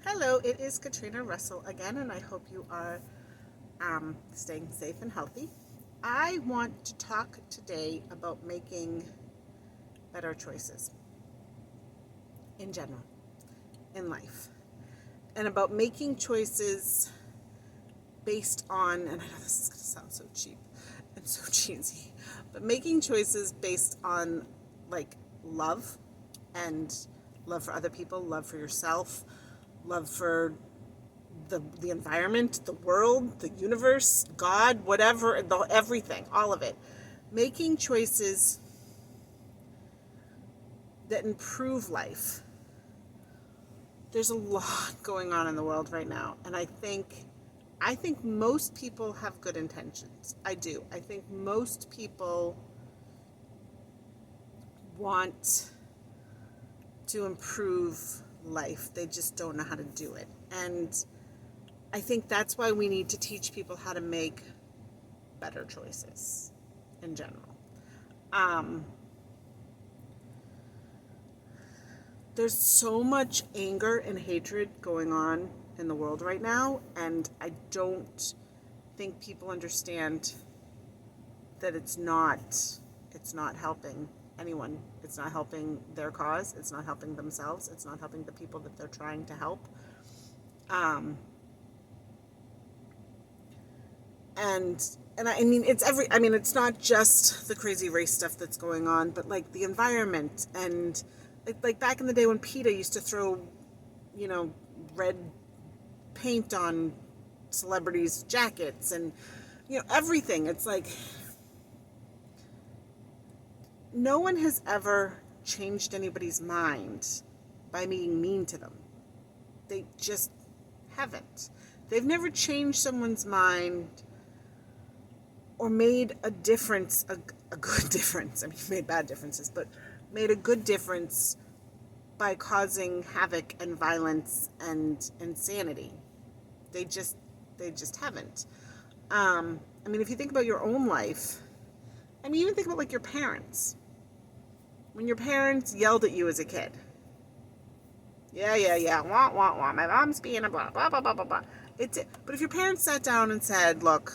Hello, it is Katrina Russell again, and I hope you are staying safe and healthy. I want to talk today about making better choices in general in life, and about making choices based on, and I know this is going to sound so cheap and so cheesy, but making choices based on like love and love for other people, love for yourself, love for the environment, the world, the universe, God, whatever, everything, all of it. Making choices that improve life. There's a lot going on in the world right now, and I think most people have good intentions. I do. I think most people want to improve life. They just don't know how to do it. And I think that's why we need to teach people how to make better choices in general. Um, there's so much anger and hatred going on in the world right now, and I don't think people understand that it's not helping anyone. It's not helping their cause. It's not helping themselves. It's not helping the people that they're trying to help. Um, and it's not just the crazy race stuff that's going on, but like the environment and like back in the day when PETA used to throw, you know, red paint on celebrities' jackets and everything. It's like no one has ever changed anybody's mind by being mean to them. They just haven't. They've never changed someone's mind or made a difference, a good difference. I mean, made bad differences, but made a good difference by causing havoc and violence and insanity. They just haven't. If you think about your own life, even think about like your parents. When your parents yelled at you as a kid, yeah, wah, wah, wah, my mom's being a blah, blah, blah, blah, blah, blah. But if your parents sat down and said, look,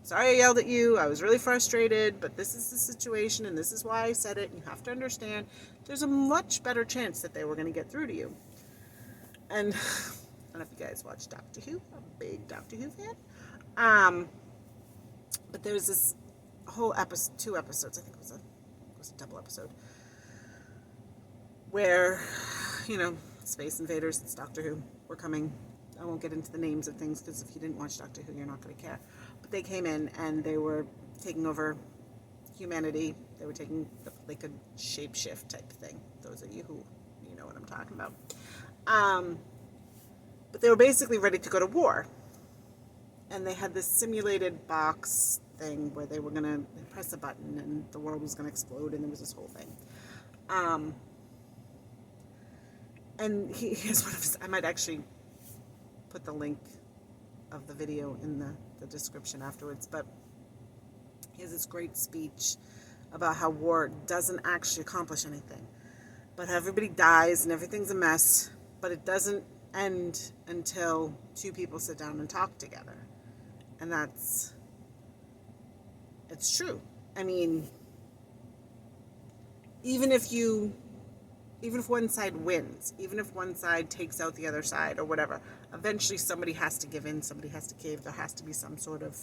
sorry I yelled at you, I was really frustrated, but this is the situation and this is why I said it, and you have to understand, there's a much better chance that they were going to get through to you. And I don't know if you guys watch Doctor Who. I'm a big Doctor Who fan. But there's this whole episode, 2 episodes, I think it was a double episode, where, Space Invaders, it's Doctor Who, were coming. I won't get into the names of things because if you didn't watch Doctor Who, you're not going to care. But they came in and they were taking over humanity. They were taking like a shapeshift type thing. Those of you who know what I'm talking about. But they were basically ready to go to war. And they had this simulated box thing where they were going to press a button and the world was going to explode, and there was this whole thing. And here's one of his, I might actually put the link of the video in the description afterwards, but he has this great speech about how war doesn't actually accomplish anything, but how everybody dies and everything's a mess, but it doesn't end until two people sit down and talk together. And it's true. Even if one side wins, even if one side takes out the other side or whatever, eventually somebody has to give in, somebody has to cave, there has to be some sort of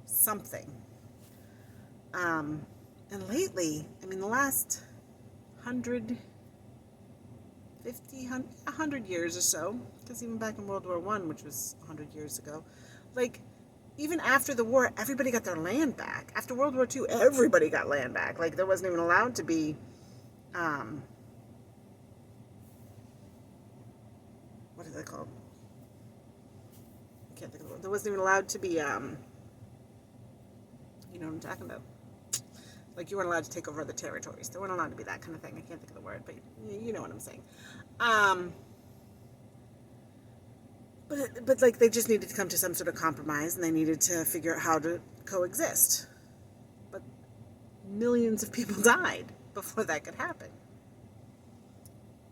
something. And lately, the last 100 years or so, because even back in World War I, which was 100 years ago, like, even after the war, everybody got their land back. After World War II, everybody got land back. Like, there wasn't even allowed to be, what are they called? I can't think of the word. There wasn't even allowed to be, you know what I'm talking about. Like, you weren't allowed to take over other territories. There weren't allowed to be that kind of thing. I can't think of the word, but you know what I'm saying. But like, they just needed to come to some sort of compromise, and they needed to figure out how to coexist. But millions of people died before that could happen.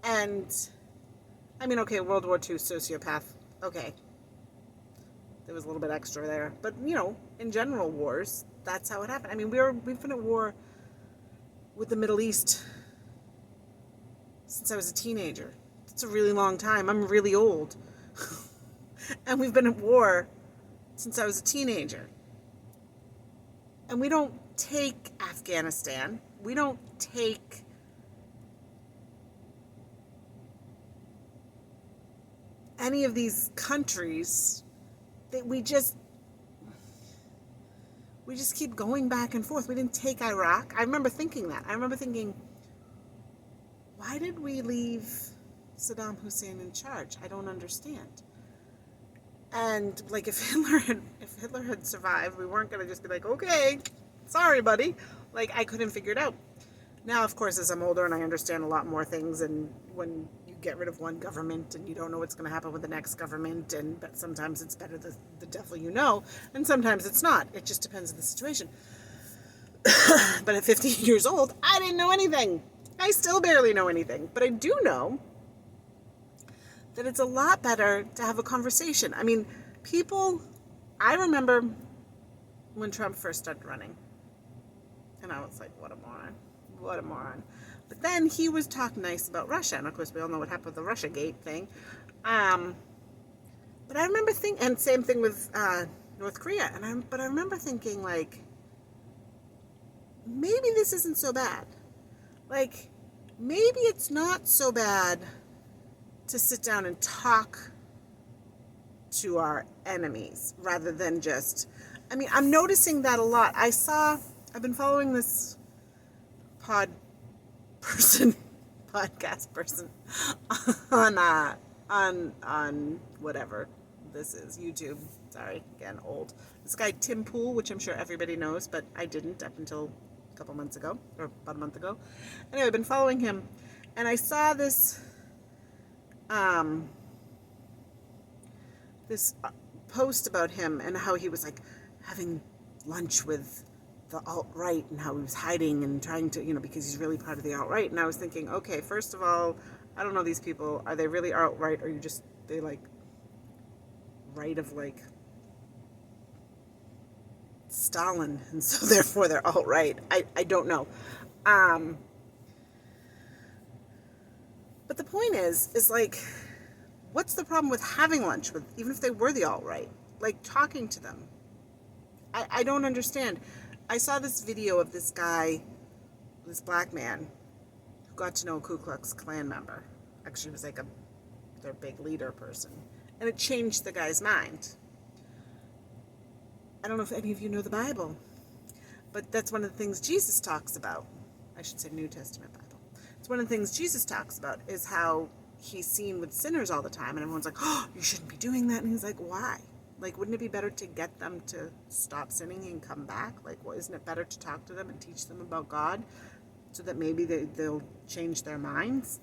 And I mean, okay, World War II sociopath. Okay, there was a little bit extra there, but in general wars, that's how it happened. I mean, we've been at war with the Middle East since I was a teenager. It's a really long time. I'm really old, and we've been at war since I was a teenager. And we don't take Afghanistan. We don't take any of these countries. That we just keep going back and forth. We didn't take Iraq. I remember thinking that. I remember thinking, why did we leave Saddam Hussein in charge? I don't understand. And like if Hitler had survived, we weren't gonna just be like, okay, sorry, buddy. Like I couldn't figure it out. Now, of course, as I'm older and I understand a lot more things, and when you get rid of one government and you don't know what's going to happen with the next government, but sometimes it's better the devil you know, and sometimes it's not. It just depends on the situation. But at 15 years old, I didn't know anything. I still barely know anything. But I do know that it's a lot better to have a conversation. I mean, I remember when Trump first started running, and I was like, what a moron. What a moron. But then he was talking nice about Russia, and of course we all know what happened with the Russiagate thing. But I remember thinking, and same thing with North Korea, but I remember thinking, like, maybe this isn't so bad. Like, maybe it's not so bad to sit down and talk to our enemies rather than just, I mean, I'm noticing that a lot. I've been following this podcast person on whatever this is, YouTube. Sorry, again, old. This guy Tim Pool, which I'm sure everybody knows, but I didn't up until a couple months ago, or about a month ago. Anyway, I've been following him, and I saw this post about him and how he was like having lunch with the alt-right and how he was hiding and trying to, because he's really part of the alt-right. And I was thinking, okay, first of all, I don't know these people. Are they really alt-right, or they like right of like Stalin, and so therefore they're alt-right? I don't know. But the point is like, what's the problem with having lunch with, even if they were the alt-right, like talking to them? I don't understand. I saw this video of this guy, this black man, who got to know a Ku Klux Klan member. Actually, was like their big leader person. And it changed the guy's mind. I don't know if any of you know the Bible, but that's one of the things Jesus talks about. I should say New Testament Bible. It's one of the things Jesus talks about is how he's seen with sinners all the time. And everyone's like, oh, you shouldn't be doing that. And he's like, why? Like, wouldn't it be better to get them to stop sinning and come back? Like, isn't it better to talk to them and teach them about God so that maybe they'll change their minds?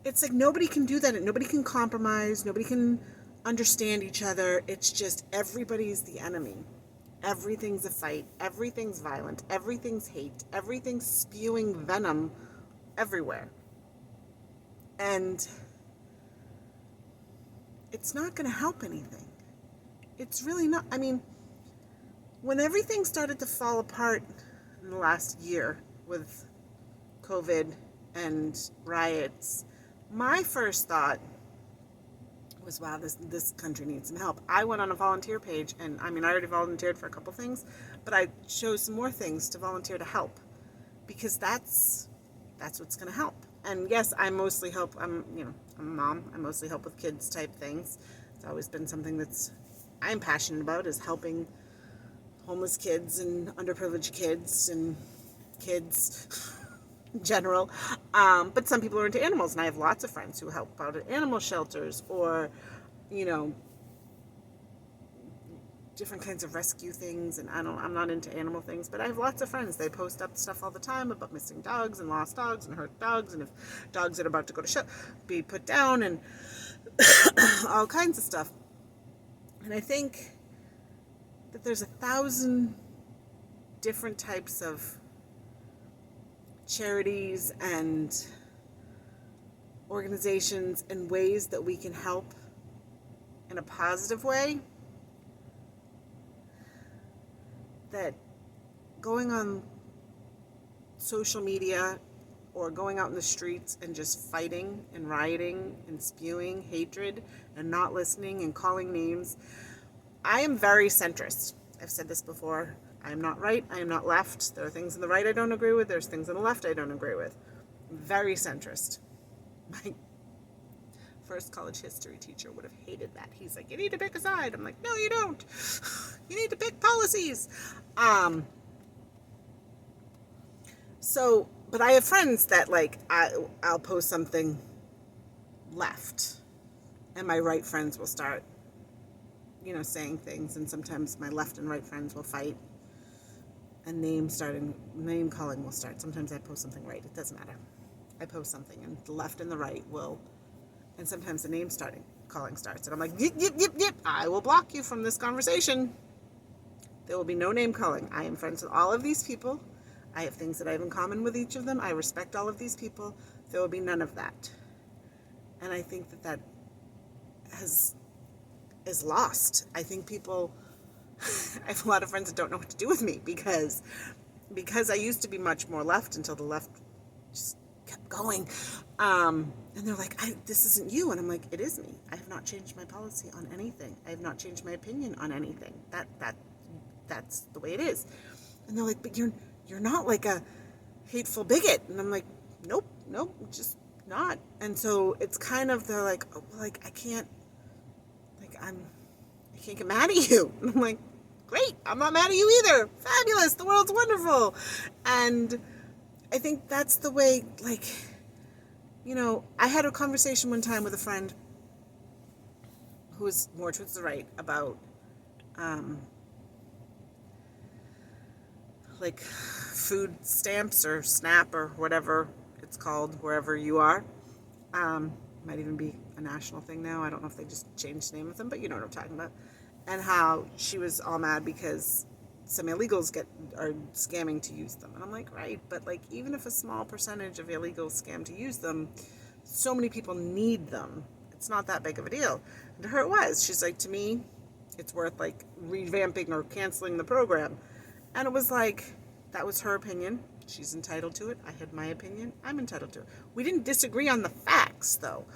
It's like nobody can do that. Nobody can compromise. Nobody can understand each other. It's just everybody's the enemy. Everything's a fight. Everything's violent. Everything's hate. Everything's spewing venom everywhere. And it's not going to help anything. It's really not. I mean, when everything started to fall apart in the last year with COVID and riots, my first thought was, wow, this country needs some help. I went on a volunteer page, and I mean, I already volunteered for a couple things, but I chose some more things to volunteer to help, because that's what's going to help. And yes, I mostly help. I'm a mom. I mostly help with kids type things. It's always been something I'm passionate about, is helping homeless kids and underprivileged kids and kids in general. But some people are into animals, and I have lots of friends who help out at animal shelters, or, different kinds of rescue things. And I'm not into animal things, but I have lots of friends. They post up stuff all the time about missing dogs and lost dogs and hurt dogs, and if dogs that are about to go to be put down, and all kinds of stuff. And I think that there's 1,000 different types of charities and organizations and ways that we can help in a positive way, that going on social media or going out in the streets and just fighting and rioting and spewing hatred and not listening and calling names. I am very centrist. I've said this before. I am not right. I am not left. There are things on the right I don't agree with. There's things on the left I don't agree with. I'm very centrist. My first college history teacher would have hated that. He's like, you need to pick a side. I'm like, no, you don't. You need to pick policies. But I have friends that like, I'll post something left and my right friends will start, saying things. And sometimes my left and right friends will fight and name calling will start. Sometimes I post something right. It doesn't matter. I post something and the left and the right will, and sometimes the name calling starts. And I'm like, yip, I will block you from this conversation. There will be no name calling. I am friends with all of these people. I have things that I have in common with each of them. I respect all of these people. There will be none of that. And I think that is lost. I think people, I have a lot of friends that don't know what to do with me because I used to be much more left until the left just kept going. And they're like, this isn't you. And I'm like, it is me. I have not changed my policy on anything. I have not changed my opinion on anything. That's the way it is. And they're like, but you're not like a hateful bigot. And I'm like, nope, just not. And so it's kind of, they're like, oh, like, I can't get mad at you. And I'm like, great, I'm not mad at you either. Fabulous, the world's wonderful. And I think that's the way, like, I had a conversation one time with a friend who was more towards the right about, like food stamps or SNAP or whatever it's called wherever you are. Might even be a national thing now. I don't know if they just changed the name of them, but you know what I'm talking about. And how she was all mad because some illegals are scamming to use them. And I'm like, right, but like even if a small percentage of illegals scam to use them, so many people need them. It's not that big of a deal. And to her it was. She's like, to me, it's worth like revamping or canceling the program. And it was like, that was her opinion. She's entitled to it. I had my opinion. I'm entitled to it. We didn't disagree on the facts, though.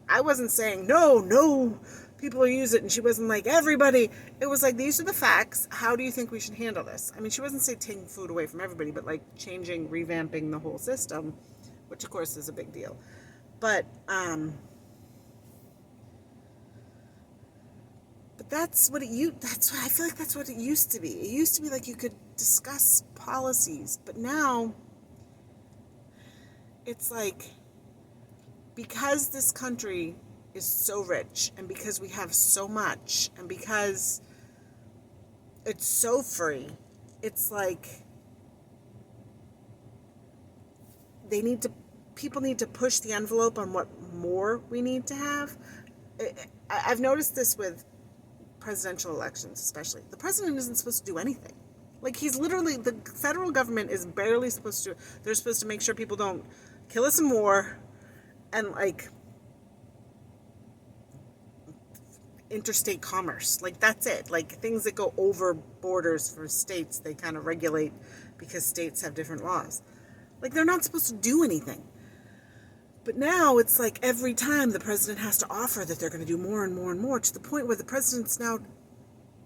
I wasn't saying, no, people use it. And she wasn't like, everybody. It was like, these are the facts. How do you think we should handle this? I mean, she wasn't saying taking food away from everybody, but like revamping the whole system, which of course is a big deal. But that's what I feel like that's what it used to be. It used to be like you could discuss policies, but now it's like, because this country is so rich and because we have so much and because it's so free, it's like people need to push the envelope on what more we need to have. I've noticed this with presidential elections, especially. The president isn't supposed to do anything. Like, he's literally, the federal government is barely they're supposed to make sure people don't kill us in war and like interstate commerce. Like, that's it. Like, things that go over borders for states, they kind of regulate because states have different laws. Like, they're not supposed to do anything. But now it's like every time the president has to offer that they're going to do more and more and more, to the point where the president's now,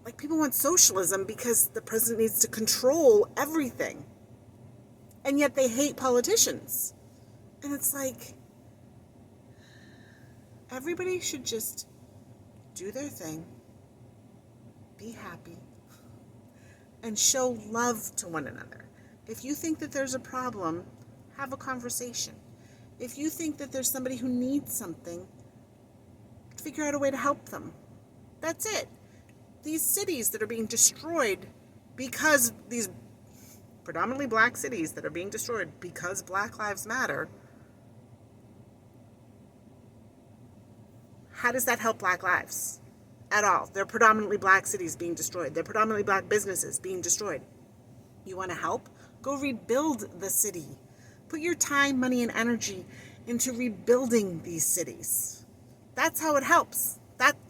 like, people want socialism because the president needs to control everything. And yet they hate politicians. And it's like, everybody should just do their thing, be happy, and show love to one another. If you think that there's a problem, have a conversation. If you think that there's somebody who needs something, figure out a way to help them. That's it. These cities that are being destroyed because these predominantly black cities that are being destroyed because Black Lives Matter, how does that help Black lives? At all. They're predominantly black cities being destroyed. They're predominantly black businesses being destroyed. You want to help? Go rebuild the city. Put your time, money, and energy into rebuilding these cities. That's how it helps.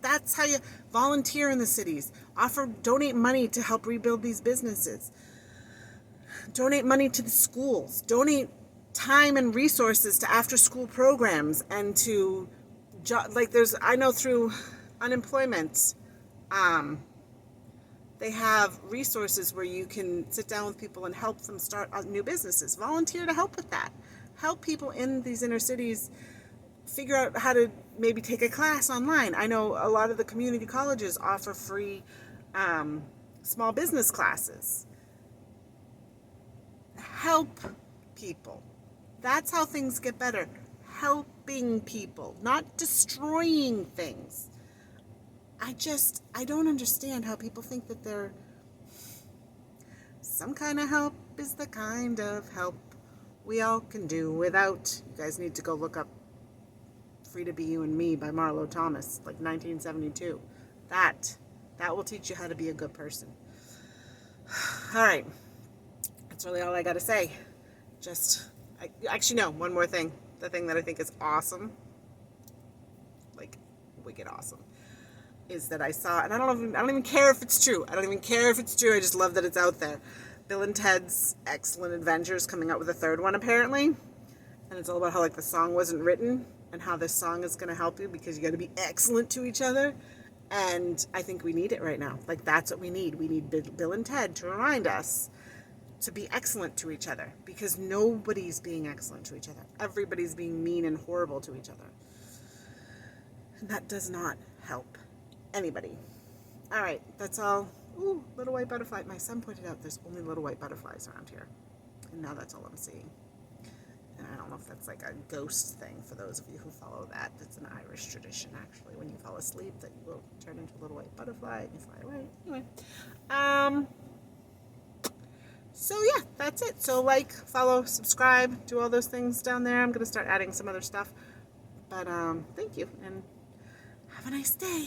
That's how you volunteer in the cities. Donate money to help rebuild these businesses. Donate money to the schools. Donate time and resources to after-school programs and to I know through unemployment, they have resources where you can sit down with people and help them start new businesses. Volunteer to help with that. Help people in these inner cities figure out how to maybe take a class online. I know a lot of the community colleges offer free small business classes. Help people. That's how things get better. Helping people, not destroying things. I don't understand how people think that they're some kind of help is the kind of help we all can do without. You guys need to go look up Free to Be You and Me by Marlo Thomas, like 1972. That will teach you how to be a good person. All right. That's really all I got to say. Actually, no, one more thing. The thing that I think is awesome, like wicked awesome, is that I saw, and I don't even care if it's true. I don't even care if it's true. I just love that it's out there. Bill and Ted's Excellent Adventures coming out with a third one apparently, and it's all about how like the song wasn't written and how this song is going to help you because you got to be excellent to each other. And I think we need it right now. Like that's what we need. We need Bill and Ted to remind us to be excellent to each other because nobody's being excellent to each other. Everybody's being mean and horrible to each other. And that does not help anybody. All right, that's all. Ooh, little white butterfly. My son pointed out there's only little white butterflies around here. And now that's all I'm seeing. And I don't know if that's like a ghost thing for those of you who follow that. That's an Irish tradition, actually. When you fall asleep, that you will turn into a little white butterfly and you fly away. Anyway. So yeah, that's it. So like, follow, subscribe, do all those things down there. I'm going to start adding some other stuff. But thank you and have a nice day.